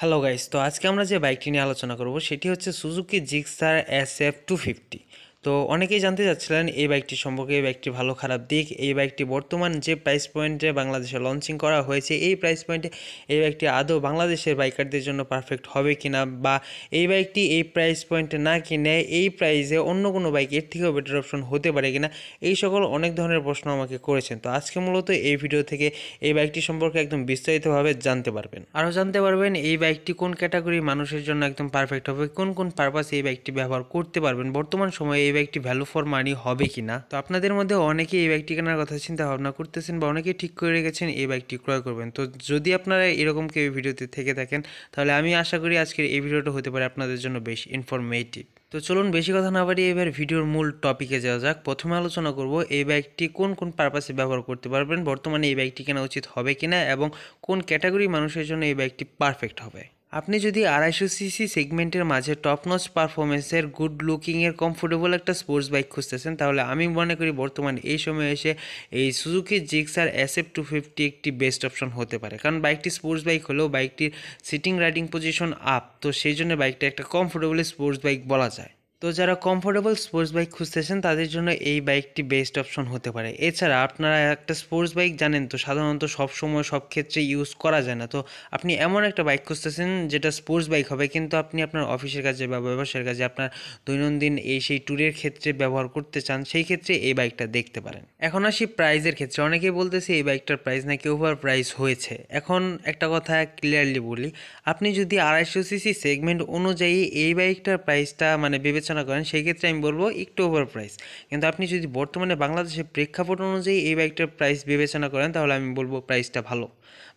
Hello guys, তো আজকে আমরা যে বাইকটি নিয়ে আলোচনা করব সেটি হচ্ছে সুজুকি জিক্সার SF 250। তো অনেকেই জানতে চাচ্ছিলেন এই বাইকটি সম্পর্কে, এই বাইকটি ভালো খারাপ দিক, এই বাইকটি বর্তমান যে প্রাইস পয়েন্টে বাংলাদেশে লঞ্চিং করা হয়েছে এই প্রাইস পয়েন্টে এই বাইকটি আদৌ বাংলাদেশের বাইকারদের জন্য পারফেক্ট হবে কিনা, বা এই বাইকটি এই প্রাইস পয়েন্টে না কিনে এই প্রাইসে অন্য কোনো বাইক এর থেকেও বেটার অপশন হতে পারে কিনা, এই সকল অনেক ধরনের প্রশ্ন আমাকে করেছেন। তো আজকে মূলত এই ভিডিও থেকে এই বাইকটি সম্পর্কে একদম বিস্তারিতভাবে জানতে পারবেন। আরও জানতে পারবেন এই বাইকটি কোন ক্যাটাগরির মানুষের জন্য একদম পারফেক্ট হবে, কোন কোন পারপাসে এই বাইকটি ব্যবহার করতে পারবেন, বর্তমান সময়ে এই বাইকটি ভ্যালু ফর মানি হবে কিনা। তো আপনাদের মধ্যে অনেকেই এই বাইকটি কেনার কথা চিন্তা ভাবনা করতেছেন বা অনেকেই ঠিক করে রেখেছেন এই বাইকটি ক্রয় করবেন। তো যদি আপনারা এরকম কেউ এই ভিডিওতে থেকে থাকেন তাহলে আমি আশা করি আজকের এই ভিডিওটা হতে পারে আপনাদের জন্য বেশ ইনফরমেটিভ। তো চলুন বেশি কথা না বাড়িয়ে এবার ভিডিওর মূল টপিকে যাওয়া যাক। প্রথমে আলোচনা করব এই বাইকটি কোন কোন পারপাসে ব্যবহার করতে পারবেন, বর্তমানে এই বাইকটি কেনা উচিত হবে কিনা এবং কোন ক্যাটাগরি মানুষের জন্য এই বাইকটি পারফেক্ট হবে। আপনি যদি 250 সিসি সেগমেন্টের মাঝে টপ নচ পারফরমেন্সের, গুড লুকিংয়ের, কমফোর্টেবল একটা স্পোর্টস বাইক খুঁজতেছেন তাহলে আমি মনে করি বর্তমানে এই সময়ে এসে এই সুজুকি জিক্সার SF 250 একটি বেস্ট অপশন হতে পারে। কারণ বাইকটি স্পোর্টস বাইক হলেও বাইকটির সিটিং রাইডিং পজিশন আপ, তো সেই জন্য বাইকটা একটা কমফোর্টেবল স্পোর্টস বাইক বলা যায়। তো যারা কমফোর্টেবল স্পোর্টস বাইক খুঁজতেছেন তাদের জন্য এই বাইকটি বেস্ট অপশন হতে পারে। এছাড়া আপনারা একটা স্পোর্টস বাইক জানেন তো সাধারণত সব সময় সব ক্ষেত্রে ইউজ করা যায় না, তো আপনি এমন একটা বাইক খুঁজতেছেন যেটা স্পোর্টস বাইক হবে কিন্তু আপনি আপনার অফিসের কাজে বা ব্যবসার কাজে আপনার দৈনন্দিন এই সেই ট্যুরের ক্ষেত্রে ব্যবহার করতে চান, সেই ক্ষেত্রে এই বাইকটা দেখতে পারেন। এখন আসি প্রাইজের ক্ষেত্রে। অনেকেই বলতেছে এই বাইকটার প্রাইস নাকি ওভার প্রাইস হয়েছে। এখন একটা কথা ক্লিয়ারলি বলি, আপনি যদি 250 সিসি সেগমেন্ট অনুযায়ী এই বাইকটার প্রাইসটা মানে বিবেচনা করেন সেই ক্ষেত্রে আমি বলবো একটু ওভার প্রাইস। কিন্তু আপনি যদি বর্তমানে বাংলাদেশের প্রেক্ষাপট অনুযায়ী এই বাইকটার প্রাইস বিবেচনা করেন তাহলে আমি বলবো প্রাইসটা ভালো,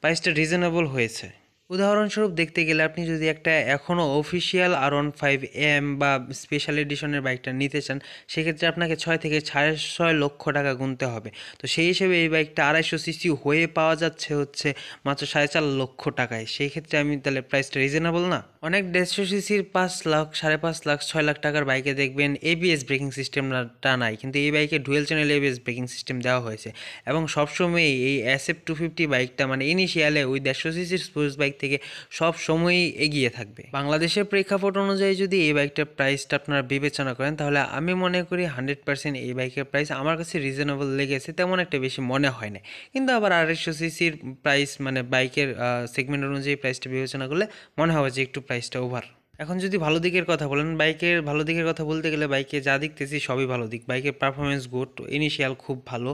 প্রাইসটা রিজনেবল হয়েছে। উদাহরণস্বরূপ দেখতে গেলে আপনি যদি একটা এখনও অফিসিয়াল R15M বা স্পেশাল এডিশনের বাইকটা নিতে চান সেক্ষেত্রে আপনাকে 6 থেকে 6.5 লক্ষ টাকা গুনতে হবে। তো সেই হিসেবে এই বাইকটা 250 সিসি হয়ে পাওয়া যাচ্ছে হচ্ছে মাত্র 4.5 লক্ষ টাকায়। সেই ক্ষেত্রে আমি তাহলে প্রাইসটা রিজনেবল না? অনেক 150 সিসির 5 লাখ, 5.5 লাখ, 6 লাখ টাকার বাইকে দেখবেন ABS ব্রেকিং সিস্টেমটা নাই, কিন্তু এই বাইকে dual channel ABS braking system দেওয়া হয়েছে। এবং সবসময়ই এই SF 250 বাইকটা মানে ইনিশিয়ালে ওই 150 সিসির স্পোর্টস বাইক থেকে সব সময়ই এগিয়ে থাকবে। বাংলাদেশের প্রেক্ষাপট অনুযায়ী যদি এই বাইকটার প্রাইসটা আপনারা বিবেচনা করেন তাহলে আমি মনে করি 100% এই বাইকের প্রাইস আমার কাছে রিজনেবল লেগেছে, তেমন একটা বেশি মনে হয় না। কিন্তু আবার 250 সিসির প্রাইস মানে বাইকের সেগমেন্ট অনুযায়ী প্রাইসটা বিবেচনা করলে মনে হবে যে একটু প্রাইসটা ওভার। এখন যদি ভালো দিকের কথা বলেন, বাইকের ভালো দিকের কথা বলতে গেলে বাইকে যা দেখতেছি সবই ভালো দিক। বাইকের পারফরমেন্স গুড, ইনিশিয়াল খুব ভালো।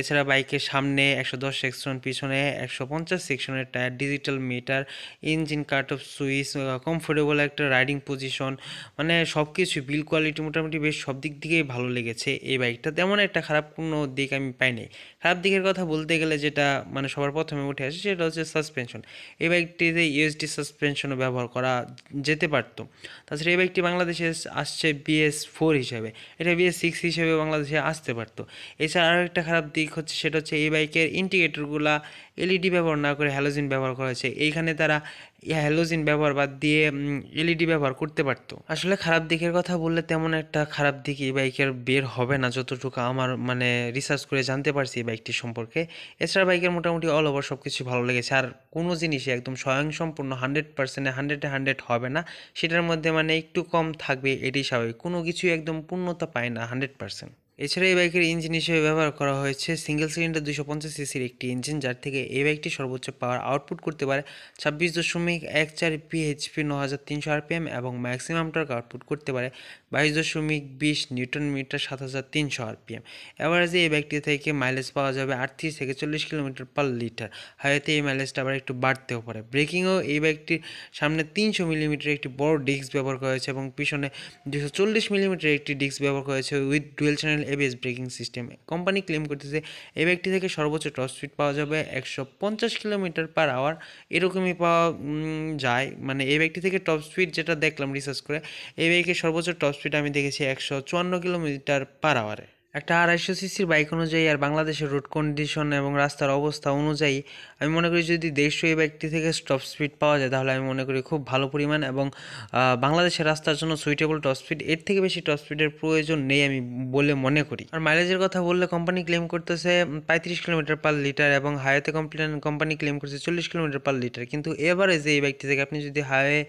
এছাড়া বাইকের সামনে 110 সেকশন, পিছনে 150 সেকশনের tyre, digital meter, engine cut off switch, comfortable একটা রাইডিং পজিশন, মানে সব কিছু বিল কোয়ালিটি মোটামুটি বেশ সব দিক থেকেই ভালো লেগেছে এই বাইকটা। তেমন একটা খারাপ কোনো দিক আমি পাইনি। খারাপ দিকের কথা বলতে গেলে যেটা মানে সবার প্রথমে উঠে আসে সেটা হচ্ছে সাসপেনশন। এই বাইকটিতে ইউএসডি সাসপেনশনও ব্যবহার করা যেতে পারতো। তাছাড়া এই বাইকটি বাংলাদেশে আসছে BS4 হিসেবে, এটা BS6 হিসেবে বাংলাদেশে আসতে পারতো। এছাড়া আরও একটা খারাপ দিক হচ্ছে সেটা হচ্ছে এই বাইকের ইন্ডিকেটরগুলা এলইডি ব্যবহার না করে হ্যালোজিন ব্যবহার করা হয়েছে। এইখানে তারা হ্যালোজিন ব্যবহার বাদ দিয়ে এলইডি ব্যবহার করতে পারতো। আসলে খারাপ দিকের কথা বললে তেমন একটা খারাপ দিক এই বাইকের বের হবে না যতটুকু আমার মানে রিসার্চ করে জানতে পারছি এই বাইকটি সম্পর্কে। এছাড়া বাইকের মোটামুটি অল ওভার সব কিছু ভালো লেগেছে। আর কোনো জিনিসই একদম স্বয়ংসম্পূর্ণ 100%-এ 100 হবে না, সেটার মধ্যে মানে একটু কম থাকবে, এটাই স্বাভাবিক। কোনো কিছুই একদম পূর্ণতা পায় না 100%। এছাড়া এই বাইকের ইঞ্জিন হিসেবে ব্যবহার করা হয়েছে সিঙ্গেল সিলিন্ডার 250 সিসির একটি ইঞ্জিন, যার থেকে এই বাইকটি সর্বোচ্চ পাওয়ার আউটপুট করতে পারে 26.14 bhp, 9300 rpm এবং ম্যাক্সিমাম টর্ক আউটপুট করতে পারে 22.20 নিউটন মিটার, 7300 rpm। এভারেজে এই বাইকটি থেকে মাইলেজ পাওয়া যাবে 38 থেকে 40 কিলোমিটার/লিটার। হাইওয়েতে এই মাইলেজটা আবার একটু বাড়তেও পারে। ব্রেকিংও এই বাইকটির সামনে 300 মিলিমিটার একটি বড় ডিস্ক ব্যবহার করা হয়েছে এবং পিছনে 240 মিলিমিটার একটি ডিস্ক ব্যবহার করা হয়েছে with dual channel ABS braking system. Company claim করতেছে এই বাইকটি থেকে সর্বোচ্চ টপ স্পিড পাওয়া যাবে 150 কিলোমিটার/আওয়ার, এরকমই পাওয়া যায়। মানে এই বাইকটি থেকে টপ স্পিড যেটা দেখলাম রিসার্চ করে, এই বাইকের সর্বোচ্চ টপ স্পিড আমি দেখেছি 154 কিলোমিটার/আওয়ারে। একটা 250 সিসির বাইক অনুযায়ী আর বাংলাদেশের রোড কন্ডিশন এবং রাস্তার অবস্থা অনুযায়ী আমি মনে করি যদি 150 এই বাইকটি থেকে টপ স্পিড পাওয়া যায় তাহলে আমি মনে করি খুব ভালো পরিমাণ এবং বাংলাদেশের রাস্তার জন্য সুইটেবল টপ স্পিড, এর থেকে বেশি টপ স্পিডের প্রয়োজন নেই আমি বলে মনে করি। আর মাইলেজের কথা বললে কোম্পানি ক্লেম করতেছে 35 কিলোমিটার/লিটার এবং হাইওয়েতে কোম্পানি ক্লেম করছে 40 কিলোমিটার/লিটার, কিন্তু এভারেজ এই বাইকটি থেকে আপনি যদি হাইওয়ে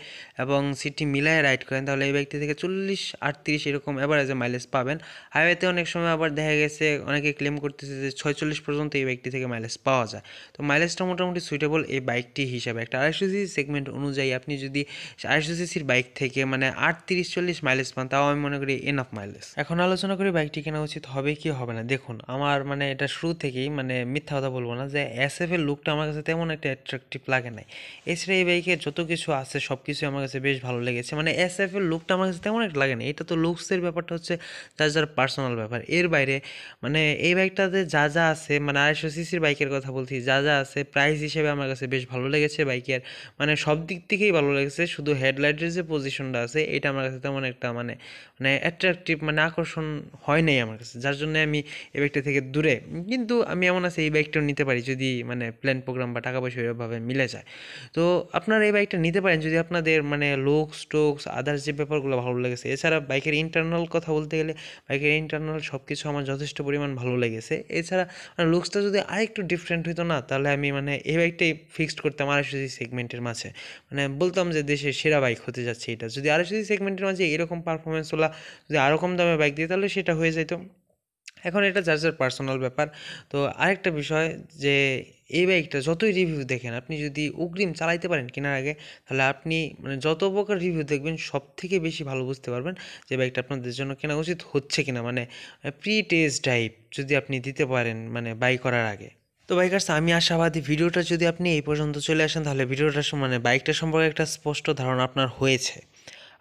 এবং সিটি মিলায় রাইড করেন তাহলে এই বাইকটি থেকে 40-38 এরকম এভারেজে মাইলেজ পাবেন। হাইওয়েতে অনেক সময় আবার দেখা গেছে অনেকে ক্লেম করতেছে যে 46 পর্যন্ত এই বাইকটি থেকে মাইলেজ পাওয়া যায়। তো মাইলেজটা মোটামুটি সুইটেবল এই বাইকটি হিসাবে। একটা 250 সেগমেন্ট অনুযায়ী আপনি যদি 250 বাইক থেকে মানে 38-40 মাইলেজ পান তাও আমি মনে করি এনাফ মাইলেজ। এখন আলোচনা করি বাইকটি কেনা উচিত হবে কি হবে না। দেখুন, আমার মানে এটা শুরু থেকেই মানে মিথ্যা কথা বলবো না যে SF এর লুকটা আমার কাছে তেমন একটা অ্যাট্রাকটিভ লাগে নাই। এছাড়া এই বাইকের যত কিছু আছে সব কিছু আমার কাছে বেশ ভালো লেগেছে। মানে SF এর লুকটা আমার কাছে তেমন একটা লাগে না। এটা তো লুকসের ব্যাপারটা হচ্ছে যার যার পার্সোনাল ব্যাপার। এর বাইরে মানে এই বাইকটাতে যা যা আছে, মানে 250 বাইকের কথা বলছি, যা যা আছে প্রাইস হিসেবে আমার কাছে বেশ ভালো লেগেছে বাইকের। মানে সব দিক থেকেই ভালো লেগেছে, শুধু হেডলাইটের যে পজিশনটা আছে এটা আমার কাছে তেমন একটা মানে মানে অ্যাট্রাকটিভ মানে আকর্ষণ হয় নাই আমার কাছে, যার জন্য আমি এই বাইকটা থেকে দূরে। কিন্তু আমি এমন আছে এই বাইকটাও নিতে পারি যদি মানে প্ল্যান প্রোগ্রাম বা টাকা পয়সা এভাবে মিলে যায়। তো আপনারা এই বাইকটা নিতে পারেন যদি আপনাদের মানে লুকস টোকস আদার্স যে ব্যাপারগুলো ভালো লেগেছে। এছাড়া বাইকের ইন্টারনাল কথা বলতে গেলে বাইকের ইন্টারনাল সব কিছু আমার যথেষ্ট পরিমাণ ভালো লেগেছে। এছাড়া মানে লুকসটা যদি আরেকটু ডিফারেন্ট হতো না তাহলে আমি মানে এই বাইকটাই ফিক্সড করতাম 250 সেগমেন্টের মাঝে। মানে বলতাম যে দেশের সেরা বাইক হতে যাচ্ছে এটা। যদি 250 সেগমেন্টের মাঝে এরকম পারফরমেন্সওয়ালা যদি আরও কম দামে বাইক দিই তাহলে সেটা হয়ে যেত। এখন এটা যার যার পার্সোনাল ব্যাপার। তো আরেকটা বিষয় যে এই বাইকটা যতই রিভিউ দেখেন, আপনি যদি অগ্রিম চালাইতে পারেন কেনার আগে তাহলে আপনি মানে যত প্রকার রিভিউ দেখবেন সব থেকে বেশি ভালো বুঝতে পারবেন যে বাইকটা আপনাদের জন্য কেনা উচিত হচ্ছে কিনা। মানে প্রি টেস্ট ড্রাইভ যদি আপনি দিতে পারেন মানে বাই করার আগে। তো বাইকার্স, আমি আশাবাদী ভিডিওটা যদি আপনি এই পর্যন্ত চলে আসেন তাহলে ভিডিওটা মানে বাইকটা সম্পর্কে একটা স্পষ্ট ধারণা আপনার হয়েছে।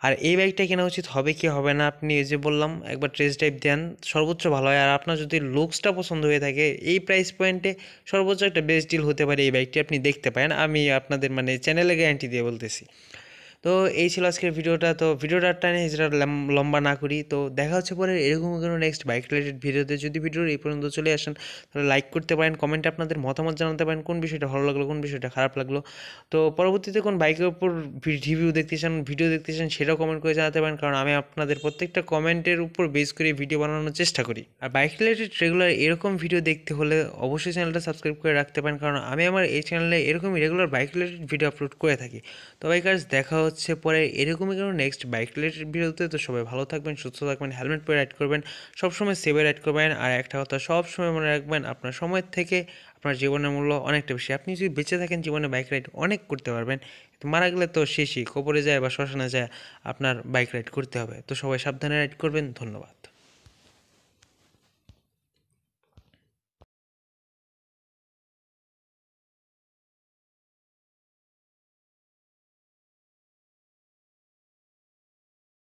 আর এই বাইকটা কেনা উচিত হবে কি হবে না আপনি এই যে বললাম একবার টেস্ট ড্রাইভ দেন, সর্বোচ্চ ভালো হয়। আর আপনার যদি লুকসটা পছন্দ হয়ে থাকে এই প্রাইস পয়েন্টে সর্বোচ্চ একটা বেস্ট ডিল হতে পারে এই বাইকটি, আপনি দেখতে পারেন। আমি আপনাদের মানে চ্যানেলে গ্যারান্টি দিয়ে বলতেছি। তো এই ছিল আজকের ভিডিওটা। তো ভিডিওটা টানে যেটা লম্বা না করি, তো দেখা হচ্ছে পরে এরকম কোনো নেক্সট বাইক রিলেটেড ভিডিওতে। যদি ভিডিওর এই পর্যন্ত চলে আসেন তাহলে লাইক করতে পারেন, কমেন্টে আপনাদের মতামত জানাতে পারেন কোন বিষয়টা ভালো লাগলো কোন বিষয়টা খারাপ লাগলো। তো পরবর্তীতে কোন বাইকের উপর রিভিউ দেখতে চান ভিডিও দেখতে চান সেটাও কমেন্ট করে জানাতে পারেন, কারণ আমি আপনাদের প্রত্যেকটা কমেন্টের উপর বেস করে ভিডিও বানানোর চেষ্টা করি। আর বাইক রিলেটেড রেগুলার এরকম ভিডিও দেখতে হলে অবশ্যই চ্যানেলটা সাবস্ক্রাইব করে রাখতে পারেন, কারণ আমি আমার এই চ্যানেলে এরকমই regular bike related video upload করে থাকি। তো বাইকার্স, দেখা হচ্ছে পরে এরকমই কোনো নেক্সট বাইক রিলেটেড ভিডিওতে। তো সবাই ভালো থাকবেন, সুস্থ থাকবেন, হেলমেট পরে রাইড করবেন, সবসময় সেভে রাইড করবেন। আর একটা কথা সবসময় মনে রাখবেন, আপনার সময়ের থেকে আপনার জীবনের মূল্য অনেকটা বেশি। আপনি যদি বেঁচে থাকেন জীবনে বাইক রাইড অনেক করতে পারবেন, তো মারা গেলে তো শেষই, কবরে যায় বা শ্মশানে যায় আপনার বাইক রাইড করতে হবে। তো সবাই সাবধানে রাইড করবেন। ধন্যবাদ।